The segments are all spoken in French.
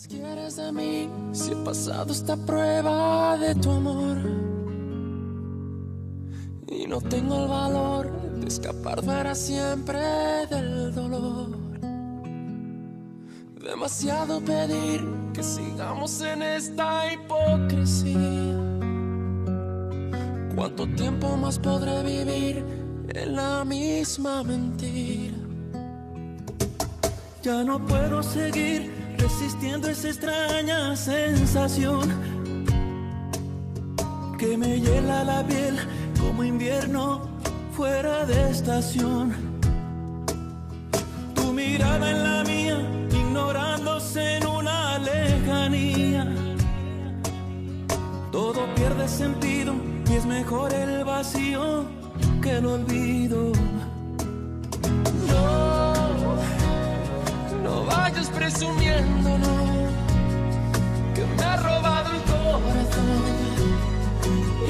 Quieres de mí si he pasado esta prueba de tu amor y no tengo el valor de escapar para siempre del dolor. Demasiado pedir que sigamos en esta hipocresía. ¿Cuánto tiempo más podré vivir en la misma mentira? Ya no puedo seguir resistiendo esa extraña sensación que me hiela la piel como invierno fuera de estación. Tu mirada en la mía, ignorándose en una lejanía. Todo pierde sentido y es mejor el vacío que el olvido. No vayas presumiendo, no, que me ha robado el corazón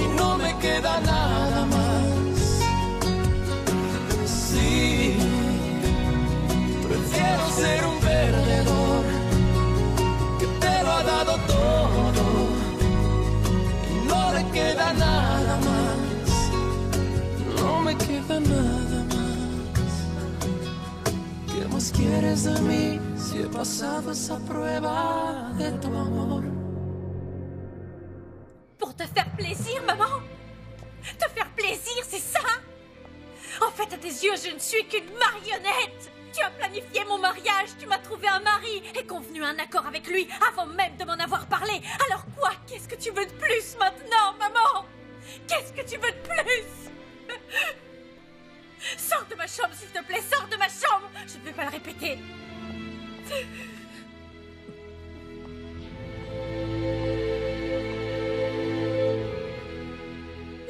y no me queda nada más. Sí, prefiero ser un perdedor que te lo ha dado todo y no le queda nada más. No me queda nada más. ¿Qué más quieres de mí si he pasado esa prueba de tu amor? Pour te faire plaisir, maman? Te faire plaisir, c'est ça? En fait, à tes yeux, je ne suis qu'une marionnette. Tu as planifié mon mariage, tu m'as trouvé un mari et convenu un accord avec lui avant même de m'en avoir parlé. Alors quoi? Qu'est-ce que tu veux de plus maintenant, maman? Qu'est-ce que tu veux de plus? Sors de ma chambre, s'il te plaît, sors de ma chambre. Je ne vais pas le répéter.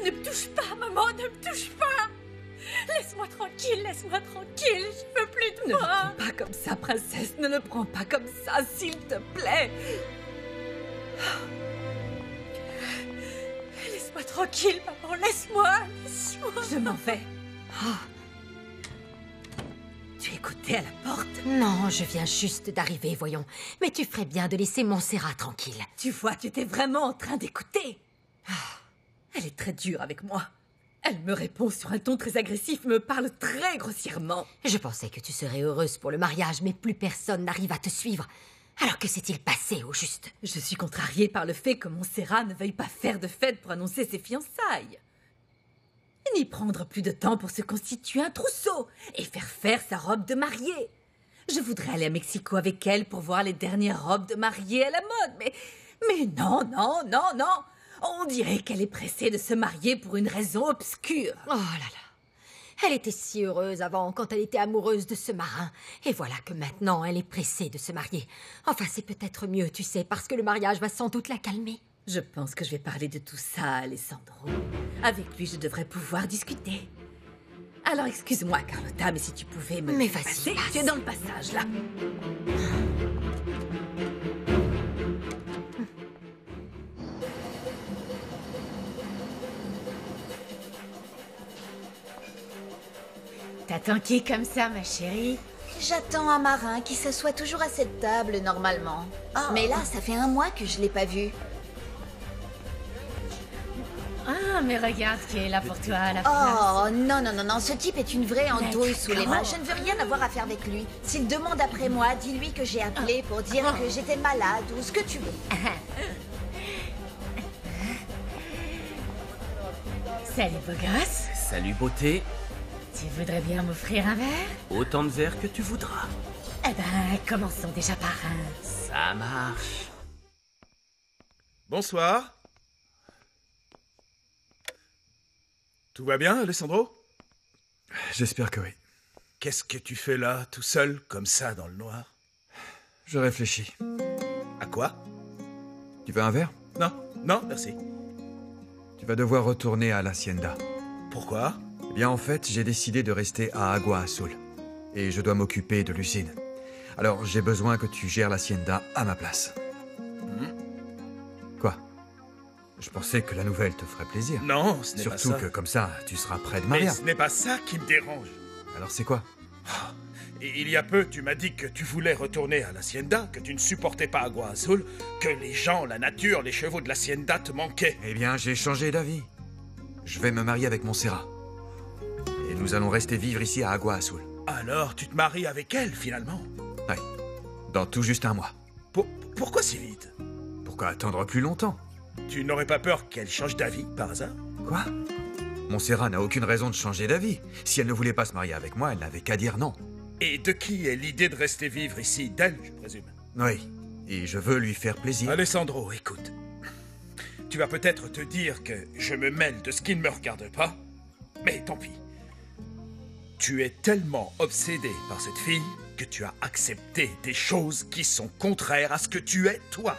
Ne me touche pas, maman, ne me touche pas. Laisse-moi tranquille, je veux plus de Ne le toi. prends pas comme ça, princesse, ne le prends pas comme ça, s'il te plaît. Laisse-moi tranquille, maman, laisse-moi. Je m'en vais. Ah. Tu écoutais à la porte? Non, je viens juste d'arriver, voyons. Mais tu ferais bien de laisser Montserrat tranquille. Tu vois, tu étais vraiment en train d'écouter. Ah. Elle est très dure avec moi. Elle me répond sur un ton très agressif, me parle très grossièrement. Je pensais que tu serais heureuse pour le mariage, mais plus personne n'arrive à te suivre. Alors que s'est-il passé, au juste? Je suis contrariée par le fait que Montserrat ne veuille pas faire de fête pour annoncer ses fiançailles. Ni prendre plus de temps pour se constituer un trousseau et faire sa robe de mariée. Je voudrais aller à Mexico avec elle pour voir les dernières robes de mariée à la mode, mais non. On dirait qu'elle est pressée de se marier pour une raison obscure. Oh là là. Elle était si heureuse avant, quand elle était amoureuse de ce marin. Et voilà que maintenant, elle est pressée de se marier. Enfin, c'est peut-être mieux, tu sais, parce que le mariage va sans doute la calmer. Je pense que je vais parler de tout ça à Alessandro. Avec lui, je devrais pouvoir discuter. Alors, excuse-moi, Carlotta, mais si tu pouvais me... Mais vas-y, passer, passe. tu es dans le passage, là. T'attends qui comme ça, ma chérie? J'attends un marin qui s'assoit toujours à cette table, normalement. Mais là, ça fait un mois que je l'ai pas vu. Ah, mais regarde qui est là pour toi à la place. Oh, non, ce type est une vraie andouille sous les mains. Je ne veux rien avoir à faire avec lui. S'il demande après moi, dis-lui que j'ai appelé pour dire que j'étais malade ou ce que tu veux. Salut, beau gosse. Salut beauté, Tu voudrais bien m'offrir un verre? autant de verres que tu voudras. Eh ben, commençons déjà par un... Ça marche. Bonsoir. Tout va bien, Alessandro? J'espère que oui. Qu'est-ce que tu fais là, tout seul, comme ça, dans le noir? Je réfléchis. À quoi? Tu veux un verre? Non, merci. Tu vas devoir retourner à l'Hacienda. Pourquoi? Eh bien, en fait, j'ai décidé de rester à Agua Azul. Et je dois m'occuper de l'usine. Alors, j'ai besoin que tu gères l'Hacienda à ma place. Quoi? Je pensais que la nouvelle te ferait plaisir. Non, ce n'est pas ça. Surtout que comme ça, tu seras près de Mais Maria. ce n'est pas ça qui me dérange. Alors c'est quoi? Et il y a peu, tu m'as dit que tu voulais retourner à l'Hacienda, que tu ne supportais pas Agua Azul, que les gens, la nature, les chevaux de l'Hacienda te manquaient. Eh bien, j'ai changé d'avis. Je vais me marier avec Montserrat. Et nous allons rester vivre ici à Agua Azul. Alors, tu te maries avec elle, finalement? Ouais. Dans tout juste un mois. Pourquoi si vite? Pourquoi attendre plus longtemps? Tu n'aurais pas peur qu'elle change d'avis, par hasard? Quoi? Montserrat n'a aucune raison de changer d'avis. Si elle ne voulait pas se marier avec moi, elle n'avait qu'à dire non. Et de qui est l'idée de rester vivre ici? D'elle, je présume. Oui. Et je veux lui faire plaisir. Alessandro, écoute. Tu vas peut-être te dire que je me mêle de ce qui ne me regarde pas, mais tant pis. Tu es tellement obsédé par cette fille que tu as accepté des choses qui sont contraires à ce que tu es, toi.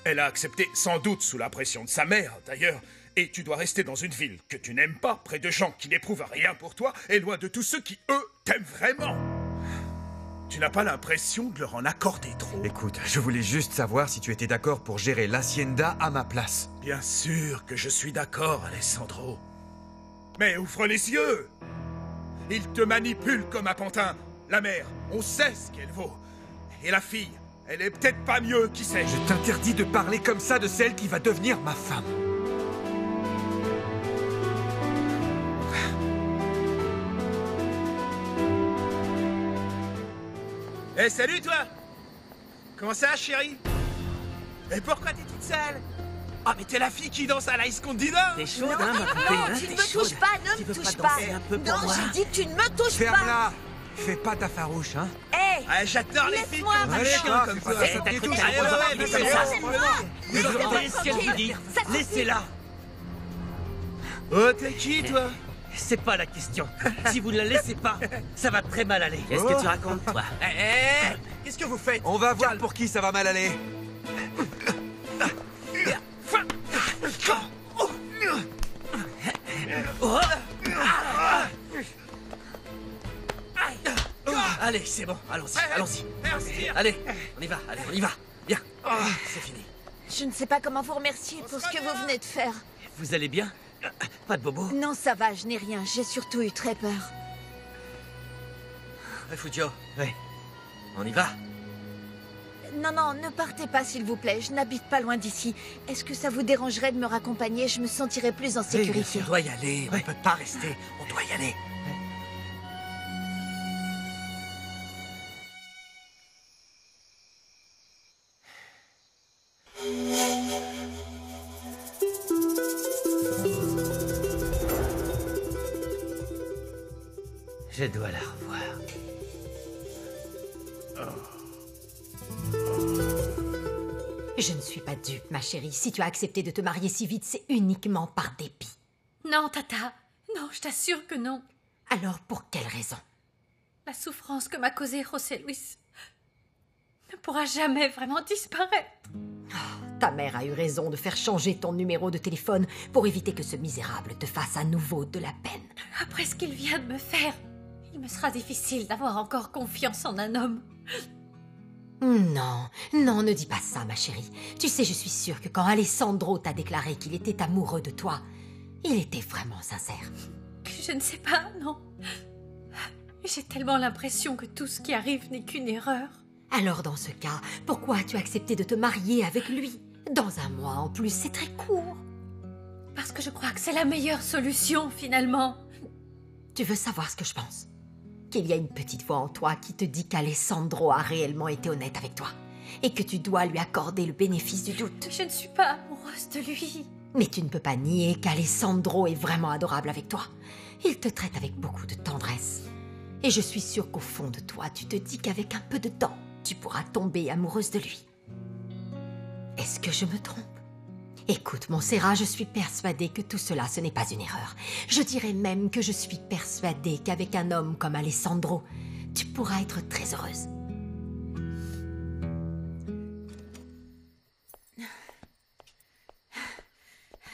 Elle a accepté sans doute sous la pression de sa mère, d'ailleurs, et tu dois rester dans une ville que tu n'aimes pas, près de gens qui n'éprouvent rien pour toi, et loin de tous ceux qui, eux, t'aiment vraiment. Tu n'as pas l'impression de leur en accorder trop? Écoute, je voulais juste savoir si tu étais d'accord pour gérer l'Hacienda à ma place. Bien sûr que je suis d'accord, Alessandro. Mais ouvre les yeux! Il te manipule comme un pantin. La mère, on sait ce qu'elle vaut. Et la fille, elle est peut-être pas mieux, qui sait. Je t'interdis de parler comme ça de celle qui va devenir ma femme. Eh, salut toi! Comment ça, chérie? Et pourquoi t'es toute seule? Ah, mais t'es la fille qui danse à l'Ice Condina! T'es chaude, hein, ma poupée, hein? Tu ne T'es me touches chaude. pas, Tu ne veux me touche pas pas. danser un peu pour Non, moi? j'ai dit que tu ne me touches pas. Ferme-la! Fais pas ta farouche, hein? Hé, Ah, j'adore les filles laisse-moi, comme Allez, chien toi, comme fais pas toi! ça, ça t'as me cru touche. qu'elle Allez, allait ouais, parler mais comme c'est ça? laissez-moi. Vous Laissez-moi entendez ce qu'elle vous dit? Ça suffit. Laissez-la! Oh, t'es qui, toi? C'est pas la question. Si vous ne la laissez pas, ça va très mal aller. Qu'est-ce que tu racontes, toi? Qu'est-ce que vous faites? On va voir pour qui ça va mal aller. Allez, c'est bon, allons-y, allons-y. Allez, on y va, allez, on y va. Bien, c'est fini. Je ne sais pas comment vous remercier pour ce que vous venez de faire. Vous allez bien? Pas de bobo? Non, ça va, je n'ai rien. J'ai surtout eu très peur. Refugio, ouais. On y va? Non, non, ne partez pas, s'il vous plaît. Je n'habite pas loin d'ici. Est-ce que ça vous dérangerait de me raccompagner? Je me sentirais plus en sécurité. On doit y aller, on ne peut pas rester. On doit y aller. Je dois la revoir. Je ne suis pas dupe, ma chérie. Si tu as accepté de te marier si vite, c'est uniquement par dépit. Non, Tata. Non, je t'assure que non. Alors, pour quelle raison? La souffrance que m'a causée José Luis ne pourra jamais vraiment disparaître. Ta mère a eu raison de faire changer ton numéro de téléphone pour éviter que ce misérable te fasse à nouveau de la peine. Après ce qu'il vient de me faire, il me sera difficile d'avoir encore confiance en un homme. Non, non, ne dis pas ça, ma chérie. Tu sais, je suis sûre que quand Alessandro t'a déclaré qu'il était amoureux de toi, il était vraiment sincère. Je ne sais pas, non. J'ai tellement l'impression que tout ce qui arrive n'est qu'une erreur. Alors dans ce cas, pourquoi as-tu accepté de te marier avec lui? Dans un mois en plus, c'est très court. Parce que je crois que c'est la meilleure solution, finalement. Tu veux savoir ce que je pense? Qu'il y a une petite voix en toi qui te dit qu'Alessandro a réellement été honnête avec toi et que tu dois lui accorder le bénéfice du doute. Je ne suis pas amoureuse de lui. Mais tu ne peux pas nier qu'Alessandro est vraiment adorable avec toi. Il te traite avec beaucoup de tendresse. Et je suis sûre qu'au fond de toi, tu te dis qu'avec un peu de temps, tu pourras tomber amoureuse de lui. Est-ce que je me trompe? Écoute, Montserrat, je suis persuadée que tout cela, ce n'est pas une erreur. Je dirais même que je suis persuadée qu'avec un homme comme Alessandro, tu pourras être très heureuse.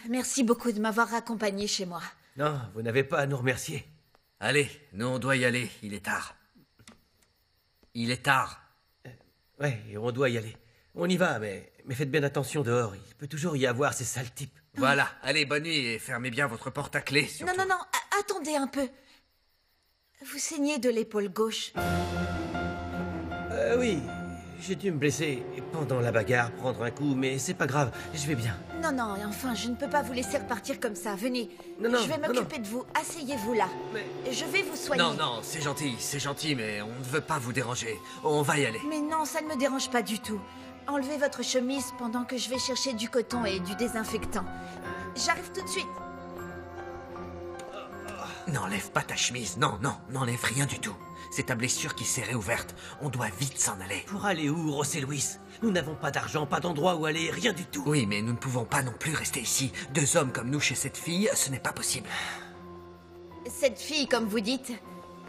Merci beaucoup de m'avoir raccompagnée chez moi. Non, vous n'avez pas à nous remercier. Allez, nous on doit y aller, il est tard. Il est tard. Ouais, on doit y aller. On y va, mais faites bien attention dehors. Il peut toujours y avoir ces sales types. Voilà, allez, bonne nuit et fermez bien votre porte à clé, surtout. Non, attendez un peu. Vous saignez de l'épaule gauche. Oui, j'ai dû me blesser pendant la bagarre, prendre un coup, mais c'est pas grave, je vais bien. Non, enfin, je ne peux pas vous laisser repartir comme ça. Venez, je vais m'occuper de vous. Asseyez-vous là. Mais... Je vais vous soigner. Non, c'est gentil, mais on ne veut pas vous déranger. On va y aller. Mais non, ça ne me dérange pas du tout. Enlevez votre chemise pendant que je vais chercher du coton et du désinfectant. J'arrive tout de suite. N'enlève pas ta chemise, non, n'enlève rien du tout. C'est ta blessure qui s'est réouverte. On doit vite s'en aller. Pour aller où, José Luis? Nous n'avons pas d'argent, pas d'endroit où aller, rien du tout. Oui, mais nous ne pouvons pas non plus rester ici. 2 hommes comme nous chez cette fille, ce n'est pas possible. Cette fille, comme vous dites,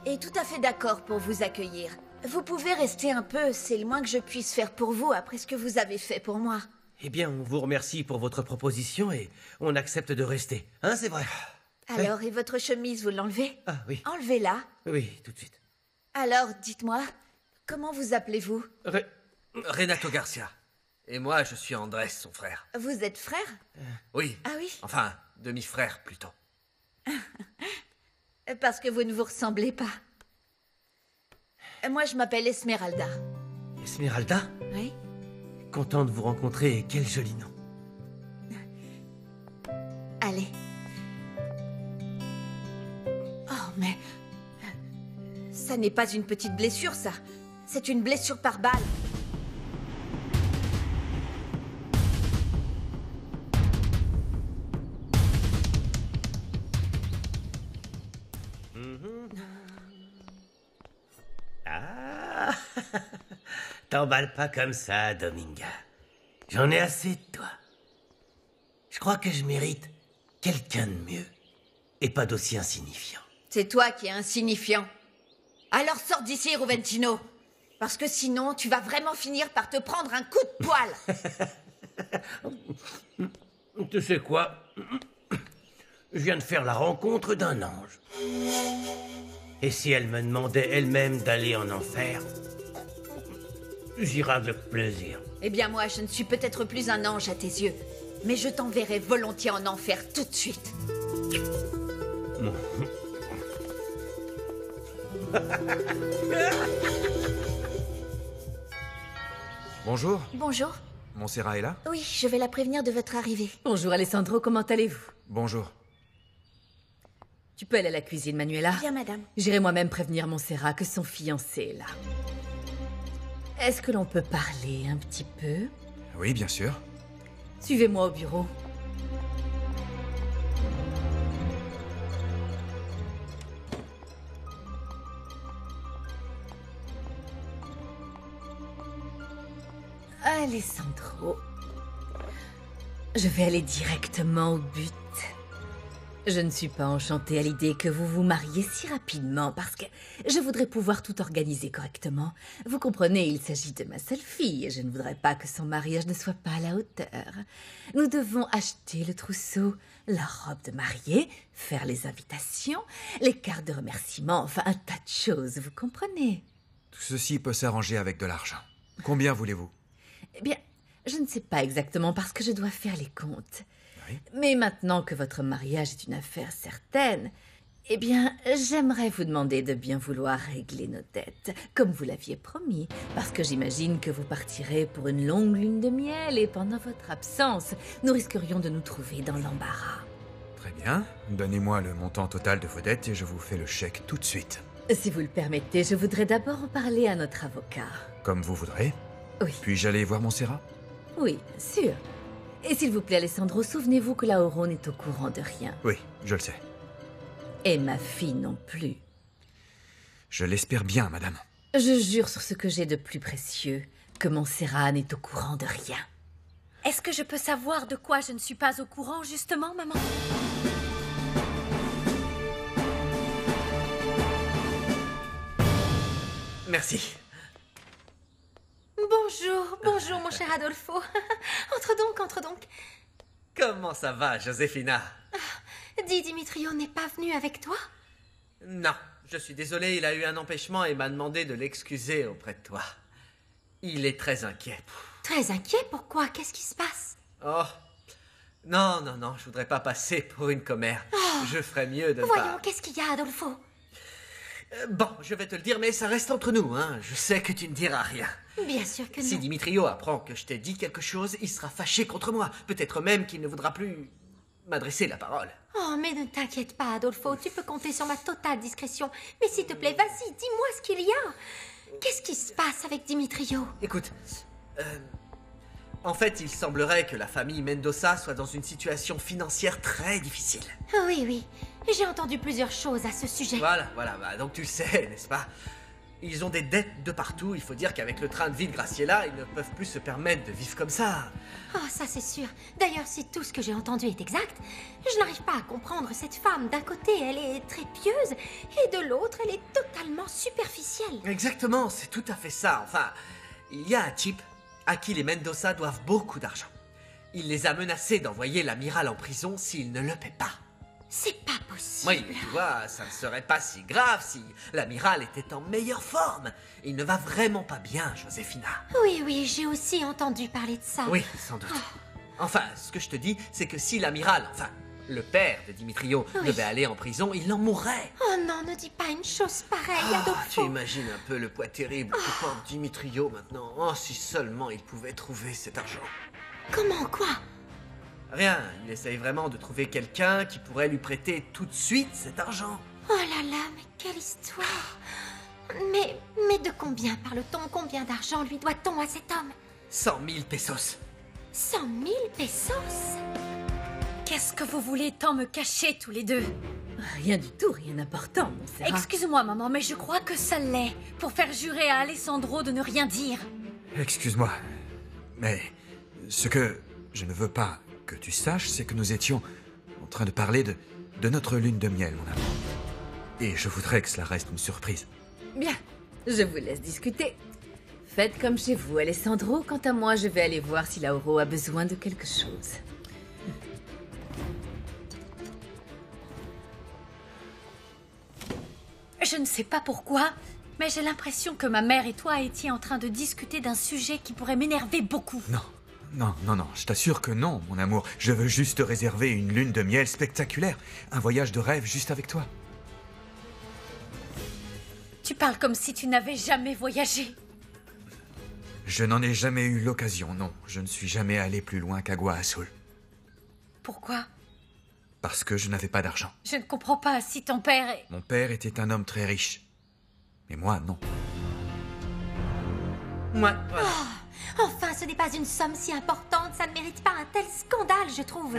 est tout à fait d'accord pour vous accueillir. Vous pouvez rester un peu, c'est le moins que je puisse faire pour vous après ce que vous avez fait pour moi. Eh bien, on vous remercie pour votre proposition et on accepte de rester. Hein, c'est vrai. Alors, et votre chemise, vous l'enlevez? Ah oui. Enlevez-la. Oui, tout de suite. Alors, dites-moi, comment vous appelez-vous? Renato Garcia. Et moi, je suis Andrés, son frère. Vous êtes frère? Oui. Ah oui? Enfin, demi-frère, plutôt. Parce que vous ne vous ressemblez pas. Moi, je m'appelle Esmeralda. Esmeralda? Oui? Content de vous rencontrer et quel joli nom. Allez. Oh, mais... ça n'est pas une petite blessure, ça. C'est une blessure par balle. Ah. T'emballes pas comme ça, Dominga. J'en ai assez de toi. Je crois que je mérite quelqu'un de mieux. Et pas d'aussi insignifiant. C'est toi qui es insignifiant. Alors sors d'ici, Ruventino. Parce que sinon, tu vas vraiment finir par te prendre un coup de poil. Tu sais quoi? Je viens de faire la rencontre d'un ange. Et si elle me demandait elle-même d'aller en enfer, j'irai avec plaisir. Eh bien moi, je ne suis peut-être plus un ange à tes yeux, mais je t'enverrai volontiers en enfer tout de suite. Bonjour. Bonjour. Montserrat est là? Oui, je vais la prévenir de votre arrivée. Bonjour Alessandro, comment allez-vous? Bonjour. Tu peux aller à la cuisine, Manuela? Bien, madame. J'irai moi-même prévenir Montserrat que son fiancé est là. Est-ce que l'on peut parler un petit peu? Oui, bien sûr. Suivez-moi au bureau. Alessandro, je vais aller directement au but. Je ne suis pas enchantée à l'idée que vous vous mariez si rapidement parce que je voudrais pouvoir tout organiser correctement. Vous comprenez, il s'agit de ma seule fille et je ne voudrais pas que son mariage ne soit pas à la hauteur. Nous devons acheter le trousseau, la robe de mariée, faire les invitations, les cartes de remerciement, enfin un tas de choses, vous comprenez? Tout ceci peut s'arranger avec de l'argent. Combien voulez-vous? Eh bien, je ne sais pas exactement parce que je dois faire les comptes. Oui. Mais maintenant que votre mariage est une affaire certaine, eh bien, j'aimerais vous demander de bien vouloir régler nos dettes, comme vous l'aviez promis, parce que j'imagine que vous partirez pour une longue lune de miel et pendant votre absence, nous risquerions de nous trouver dans l'embarras. Très bien. Donnez-moi le montant total de vos dettes et je vous fais le chèque tout de suite. Si vous le permettez, je voudrais d'abord en parler à notre avocat. Comme vous voudrez. Oui. Puis-je aller voir Montserrat? Oui, bien sûr. Et s'il vous plaît, Alessandro, souvenez-vous que la Auro n'est au courant de rien. Oui, je le sais. Et ma fille non plus. Je l'espère bien, madame. Je jure sur ce que j'ai de plus précieux que Montserrat n'est au courant de rien. Est-ce que je peux savoir de quoi je ne suis pas au courant, justement, maman? Merci. Bonjour, mon cher Adolfo. Entre donc. Comment ça va, Josefina? Dis, Dimitrio n'est pas venu avec toi? Non, je suis désolé, il a eu un empêchement et m'a demandé de l'excuser auprès de toi. Il est très inquiet. Très inquiet? Pourquoi? Qu'est-ce qui se passe? Oh, non, je voudrais pas passer pour une commère. Je ferais mieux de Voyons, pas... qu'est-ce qu'il y a, Adolfo? Bon, je vais te le dire, mais ça reste entre nous, hein. Je sais que tu ne diras rien. Bien sûr que non. Si Dimitrio apprend que je t'ai dit quelque chose, il sera fâché contre moi. Peut-être même qu'il ne voudra plus m'adresser la parole. Oh, mais ne t'inquiète pas, Adolfo, tu peux compter sur ma totale discrétion. Mais s'il te plaît, vas-y, dis-moi ce qu'il y a. Qu'est-ce qui se passe avec Dimitrio? Écoute, en fait, il semblerait que la famille Mendoza soit dans une situation financière très difficile. Oui, oui, j'ai entendu plusieurs choses à ce sujet. Voilà, bah, donc tu le sais, n'est-ce pas? Ils ont des dettes de partout, il faut dire qu'avec le train de vie de Graciela, ils ne peuvent plus se permettre de vivre comme ça. Oh, ça c'est sûr. D'ailleurs, si tout ce que j'ai entendu est exact, je n'arrive pas à comprendre cette femme. D'un côté, elle est très pieuse, et de l'autre, elle est totalement superficielle. Exactement, c'est tout à fait ça. Enfin, il y a un type à qui les Mendoza doivent beaucoup d'argent. Il les a menacés d'envoyer l'amiral en prison s'il ne le paie pas. C'est pas possible. Oui, tu vois, ça ne serait pas si grave si l'amiral était en meilleure forme. Il ne va vraiment pas bien, Josefina. Oui, oui, j'ai aussi entendu parler de ça. Oui, sans doute. Enfin, ce que je te dis, c'est que si l'amiral, enfin, le père de Dimitrio, devait aller en prison, il en mourrait. Oh non, ne dis pas une chose pareille, Adolfo. Tu imagines un peu le poids terrible que porte Dimitrio maintenant. Oh, si seulement il pouvait trouver cet argent. Comment, quoi? Rien, il essaye vraiment de trouver quelqu'un qui pourrait lui prêter tout de suite cet argent. Oh là là, mais quelle histoire! Mais de combien parle-t-on? Combien d'argent lui doit-on à cet homme? 100 000 pesos. 100 000 pesos? Qu'est-ce que vous voulez tant me cacher tous les deux? Rien du tout, rien d'important, mon Serra. Excuse-moi, maman, mais je crois que ça l'est. Pour faire jurer à Alessandro de ne rien dire. Excuse-moi, mais ce que je ne veux pas que tu saches, c'est que nous étions en train de parler de notre lune de miel, mon amour. Et je voudrais que cela reste une surprise. Bien, je vous laisse discuter. Faites comme chez vous, Alessandro. Quant à moi, je vais aller voir si Lauro a besoin de quelque chose. Je ne sais pas pourquoi, mais j'ai l'impression que ma mère et toi étiez en train de discuter d'un sujet qui pourrait m'énerver beaucoup. Non, je t'assure que non, mon amour. Je veux juste te réserver une lune de miel spectaculaire. Un voyage de rêve juste avec toi. Tu parles comme si tu n'avais jamais voyagé. Je n'en ai jamais eu l'occasion, non. Je ne suis jamais allé plus loin qu'Agua Azul. Pourquoi? Parce que je n'avais pas d'argent. Je ne comprends pas si ton père est... Mon père était un homme très riche. Mais moi, non. Moi, voilà. Enfin, ce n'est pas une somme si importante, ça ne mérite pas un tel scandale, je trouve.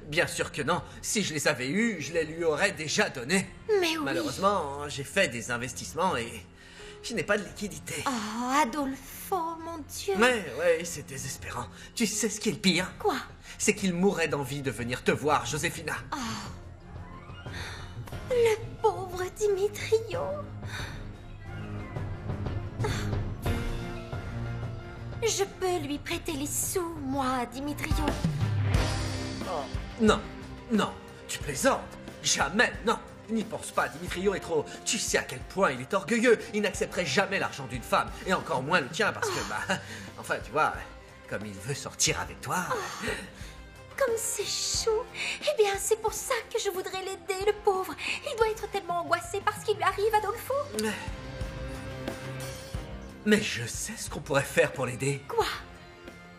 Bien sûr que non. Si je les avais eus, je les lui aurais déjà donnés. Mais oui. Malheureusement, j'ai fait des investissements et je n'ai pas de liquidité. Oh, Adolfo, mon Dieu. Ouais, c'est désespérant. Tu sais ce qui est le pire? Quoi? C'est qu'il mourrait d'envie de venir te voir, Josefina. Le pauvre Dimitrio. Je peux lui prêter les sous, moi, Dimitrio. Non, tu plaisantes. Jamais, non. N'y pense pas, Dimitrio est trop... Tu sais à quel point il est orgueilleux. Il n'accepterait jamais l'argent d'une femme, et encore moins le tien, parce que, enfin, tu vois, comme il veut sortir avec toi... Comme c'est chou. Eh bien, c'est pour ça que je voudrais l'aider, le pauvre. Il doit être tellement angoissé par ce qui lui arrive, Adolfo. Mais je sais ce qu'on pourrait faire pour l'aider. Quoi?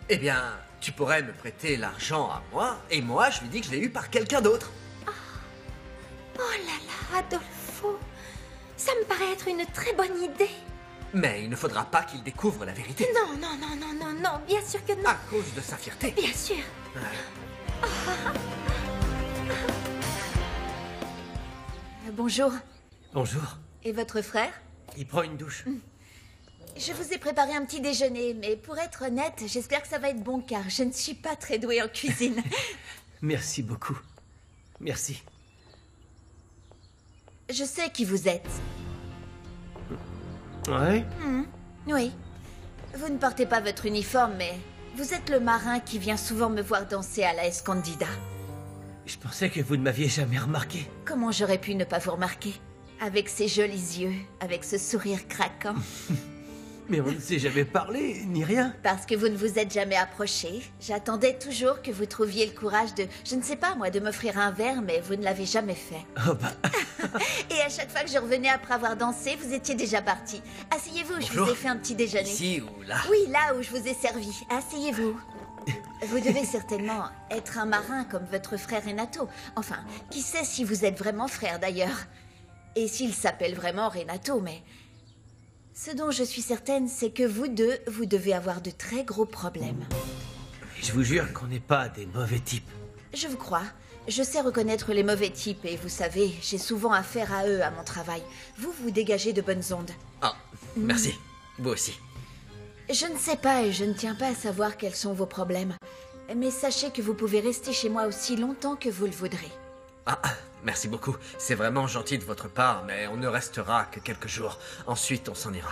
Eh bien, tu pourrais me prêter l'argent à moi, et moi, je lui dis que je l'ai eu par quelqu'un d'autre. Oh là là, Adolfo. Ça me paraît être une très bonne idée. Mais il ne faudra pas qu'il découvre la vérité. Non, bien sûr que non. À cause de sa fierté. Bien sûr. Bonjour. Bonjour. Et votre frère? Il prend une douche. Je vous ai préparé un petit déjeuner, mais pour être honnête, j'espère que ça va être bon car je ne suis pas très douée en cuisine. Merci beaucoup. Merci. Je sais qui vous êtes. Ouais? Oui. Vous ne portez pas votre uniforme, mais vous êtes le marin qui vient souvent me voir danser à la Escondida. Je pensais que vous ne m'aviez jamais remarqué. Comment j'aurais pu ne pas vous remarquer? Avec ces jolis yeux, avec ce sourire craquant. Mais on ne s'est jamais parlé, ni rien. Parce que vous ne vous êtes jamais approché. J'attendais toujours que vous trouviez le courage de, je ne sais pas moi, de m'offrir un verre, mais vous ne l'avez jamais fait. Oh bah... Et à chaque fois que je revenais après avoir dansé, vous étiez déjà parti. Asseyez-vous, je vous ai fait un petit déjeuner. Ici ou là? Oui, là où je vous ai servi. Asseyez-vous. Vous devez certainement être un marin comme votre frère Renato. Enfin, qui sait si vous êtes vraiment frère d'ailleurs. Et s'il s'appelle vraiment Renato, mais... Ce dont je suis certaine, c'est que vous deux, vous devez avoir de très gros problèmes. Je vous jure qu'on n'est pas des mauvais types. Je vous crois. Je sais reconnaître les mauvais types et vous savez, j'ai souvent affaire à eux à mon travail. Vous, vous dégagez de bonnes ondes. Ah, merci. Vous aussi. Je ne sais pas et je ne tiens pas à savoir quels sont vos problèmes. Mais sachez que vous pouvez rester chez moi aussi longtemps que vous le voudrez. Ah, merci beaucoup. C'est vraiment gentil de votre part, mais on ne restera que quelques jours. Ensuite, on s'en ira.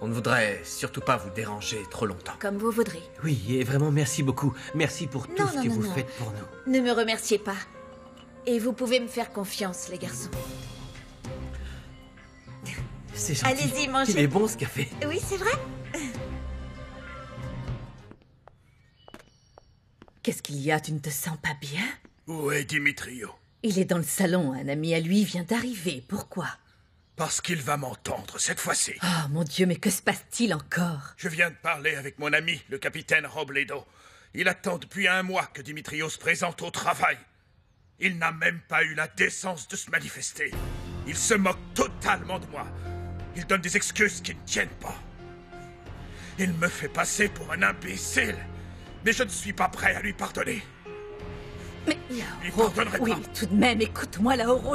On ne voudrait surtout pas vous déranger trop longtemps. Comme vous voudrez. Oui, et vraiment merci beaucoup. Merci pour tout ce que vous faites pour nous. Ne me remerciez pas. Et vous pouvez me faire confiance, les garçons. C'est gentil. Allez-y, mangez. Il est bon ce café. Oui, c'est vrai. Qu'est-ce qu'il y a? Tu ne te sens pas bien? Où est Dimitrio? Il est dans le salon. Un ami à lui vient d'arriver. Pourquoi? Parce qu'il va m'entendre cette fois-ci. Oh mon Dieu, mais que se passe-t-il encore? Je viens de parler avec mon ami, le capitaine Robledo. Il attend depuis 1 mois que Dimitrio se présente au travail. Il n'a même pas eu la décence de se manifester. Il se moque totalement de moi. Il donne des excuses qui ne tiennent pas. Il me fait passer pour un imbécile. Mais je ne suis pas prêt à lui pardonner. Mais Je lui pardonnerai oui, pas. mais tout de même, écoute-moi, Lauro.